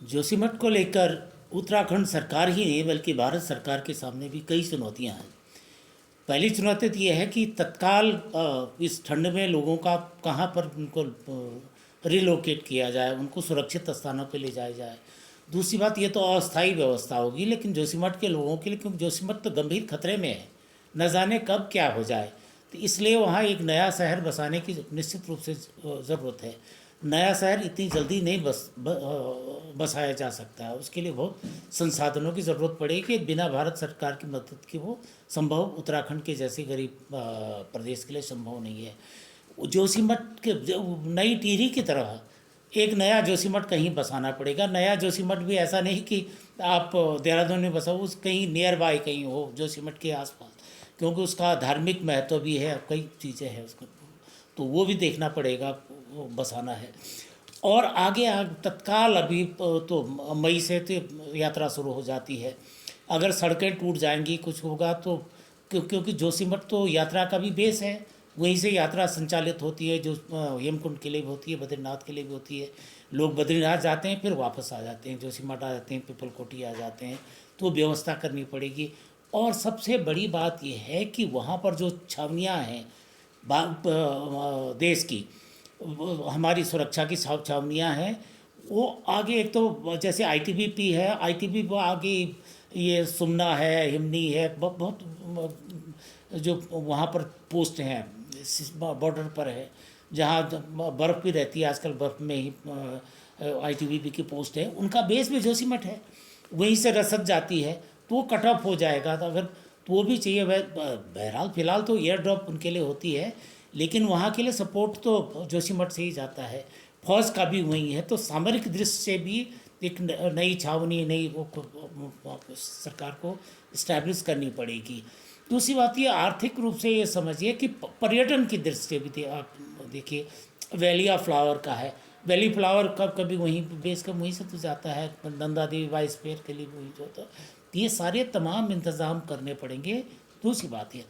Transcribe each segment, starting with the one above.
जोशीमठ को लेकर उत्तराखंड सरकार ही नहीं बल्कि भारत सरकार के सामने भी कई चुनौतियां हैं। पहली चुनौती तो ये है कि तत्काल इस ठंड में लोगों का कहाँ पर उनको रिलोकेट किया जाए, उनको सुरक्षित स्थानों पर ले जाया जाए। दूसरी बात, ये तो अस्थायी व्यवस्था होगी, लेकिन जोशीमठ के लोगों के लिए, क्योंकि जोशीमठ तो गंभीर खतरे में है, न जाने कब क्या हो जाए, तो इसलिए वहाँ एक नया शहर बसाने की निश्चित रूप से ज़रूरत है। नया शहर इतनी जल्दी नहीं बसाया जा सकता है, उसके लिए बहुत संसाधनों की ज़रूरत पड़ेगी। बिना भारत सरकार की मदद के वो संभव उत्तराखंड के जैसे गरीब प्रदेश के लिए संभव नहीं है। जोशीमठ के नई टिहरी की तरह एक नया जोशीमठ कहीं बसाना पड़ेगा। नया जोशीमठ भी ऐसा नहीं कि आप देहरादून में बसाओ, उस कहीं नियर बाय कहीं हो जोशीमठ के आसपास, क्योंकि उसका धार्मिक महत्व भी है, कई चीज़ें हैं उसको, तो वो भी देखना पड़ेगा, वो बसाना है। और आगे तत्काल अभी तो मई से तो यात्रा शुरू हो जाती है। अगर सड़कें टूट जाएंगी, कुछ होगा तो, क्योंकि जोशीमठ तो यात्रा का भी बेस है, वहीं से यात्रा संचालित होती है, जो हेमकुंड के लिए भी होती है, बद्रीनाथ के लिए भी होती है। लोग बद्रीनाथ जाते हैं, फिर वापस आ जाते हैं, जोशीमठ आ जाते हैं, पिपलकोटी आ जाते हैं, तो व्यवस्था करनी पड़ेगी। और सबसे बड़ी बात यह है कि वहाँ पर जो छावनियाँ हैं देश की, हमारी सुरक्षा की छावनियाँ हैं, वो आगे एक तो जैसे आईटीबीपी है, आईटीबीपी आगे ये सुमना है, हिमनी है, बहुत जो वहाँ पर पोस्ट हैं बॉर्डर पर है, जहाँ बर्फ़ भी रहती है, आजकल बर्फ़ में ही आईटीबीपी की पोस्ट है, उनका बेस भी जोशीमठ है, वहीं से रसद जाती है, तो वो कट ऑफ हो जाएगा। तो अगर तो वो भी चाहिए, बहरहाल फ़िलहाल तो एयर ड्रॉप उनके लिए होती है, लेकिन वहाँ के लिए सपोर्ट तो जोशीमठ से ही जाता है, फौज का भी वहीं है। तो सामरिक दृष्टि से भी एक नई छावनी, नई वो सरकार को इस्टेब्लिश करनी पड़ेगी। दूसरी बात ये आर्थिक रूप से ये समझिए कि पर्यटन की दृष्टि से भी आप देखिए, वैली ऑफ फ्लावर का है, वैली फ्लावर कब कभी वहीं बेस कब वहीं से तो जाता है, नंदा देवी बायोस्फीयर के लिए वहीं जो होता है। ये सारे तमाम इंतज़ाम करने पड़ेंगे। दूसरी बात ये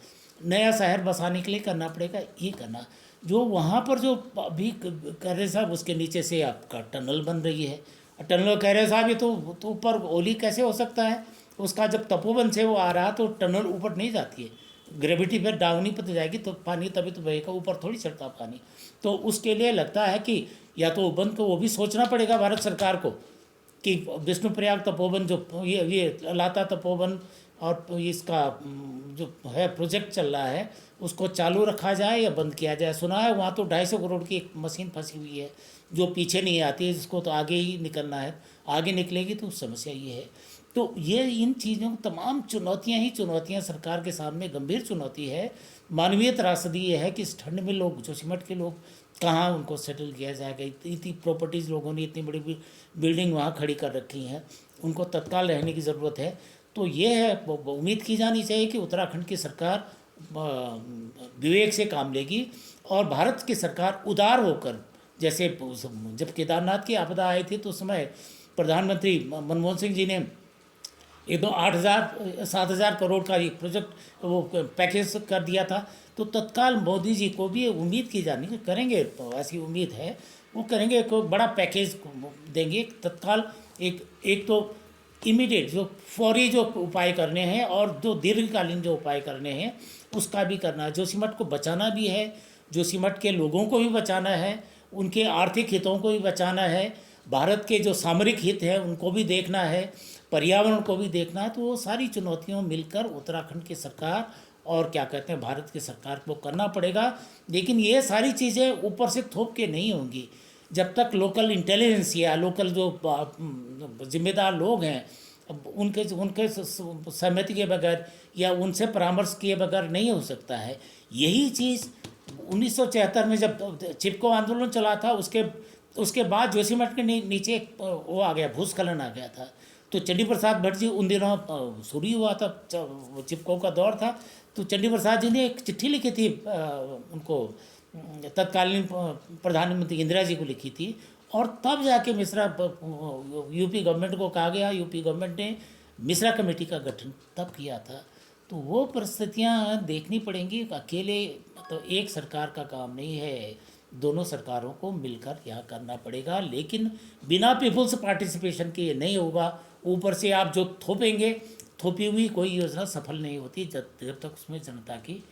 नया शहर बसाने के लिए करना पड़ेगा, ये करना जो वहाँ पर जो अभी कह रहे साहब, उसके नीचे से आपका टनल बन रही है। टनल कह रहे साहब, ये तो ऊपर ओली कैसे हो सकता है? उसका जब तपोवन से वो आ रहा तो टनल ऊपर नहीं जाती है, ग्रेविटी पर डाउन ही पर तो जाएगी, तो पानी तभी तो बहेगा, ऊपर थोड़ी चढ़ता पानी। तो उसके लिए लगता है कि या तो बंद को वो भी सोचना पड़ेगा भारत सरकार को कि विष्णुप्रयाग तपोवन जो ये लाता तपोवन और इसका जो है प्रोजेक्ट चल रहा है, उसको चालू रखा जाए या बंद किया जाए। सुना है वहाँ तो 250 करोड़ की एक मशीन फंसी हुई है जो पीछे नहीं आती है, जिसको तो आगे ही निकलना है, आगे निकलेगी तो समस्या ये है। तो ये इन चीज़ों तमाम चुनौतियाँ ही चुनौतियाँ सरकार के सामने गंभीर चुनौती है। मानवीय त्रासदी ये है कि इस ठंड में लोग, जोशीमठ के लोग कहाँ उनको सेटल किया जाएगा? इतनी प्रॉपर्टीज़ लोगों ने, इतनी बड़ी बिल्डिंग वहाँ खड़ी कर रखी हैं, उनको तत्काल रहने की ज़रूरत है। तो ये है, उम्मीद की जानी चाहिए कि उत्तराखंड की सरकार विवेक से काम लेगी और भारत की सरकार उदार होकर, जैसे जब केदारनाथ की आपदा आई थी तो उस समय प्रधानमंत्री मनमोहन सिंह जी ने एकदम 8,000 7,000 करोड़ का ये प्रोजेक्ट वो पैकेज कर दिया था। तो तत्काल मोदी जी को भी उम्मीद की जानी करेंगे, तो ऐसी उम्मीद है वो करेंगे, कोई बड़ा पैकेज देंगे तत्काल। एक तो इमीडिएट जो फौरी जो उपाय करने हैं और जो दीर्घकालीन जो उपाय करने हैं उसका भी करना है। जोशीमठ को बचाना भी है, जोशीमठ के लोगों को भी बचाना है, उनके आर्थिक हितों को भी बचाना है, भारत के जो सामरिक हित हैं उनको भी देखना है, पर्यावरण को भी देखना है। तो वो सारी चुनौतियों मिलकर उत्तराखंड की सरकार और क्या कहते हैं भारत की सरकार को करना पड़ेगा। लेकिन ये सारी चीज़ें ऊपर से थोप के नहीं होंगी जब तक लोकल इंटेलिजेंस या लोकल जो जिम्मेदार लोग हैं उनके उनके सहमति के बगैर या उनसे परामर्श किए बगैर नहीं हो सकता है। यही चीज़ 1974 में जब चिपको आंदोलन चला था, उसके बाद जोशीमठ के नीचे वो आ गया, भूस्खलन आ गया था। तो चंडी प्रसाद भट्ट जी उन दिनों शुरू हुआ था, चिपको का दौर था, तो चंडी प्रसाद जी ने एक चिट्ठी लिखी थी उनको, तत्कालीन प्रधानमंत्री इंदिरा जी को लिखी थी, और तब जाके मिश्रा यूपी गवर्नमेंट को कहा गया, यूपी गवर्नमेंट ने मिश्रा कमेटी का गठन तब किया था। तो वो परिस्थितियाँ देखनी पड़ेंगी। अकेले तो एक सरकार का काम नहीं है दोनों सरकारों को मिलकर यह करना पड़ेगा, लेकिन बिना पीपुल्स पार्टिसिपेशन के ये नहीं होगा। ऊपर से आप जो थोपेंगे, थोपी हुई कोई योजना सफल नहीं होती जब तक उसमें जनता की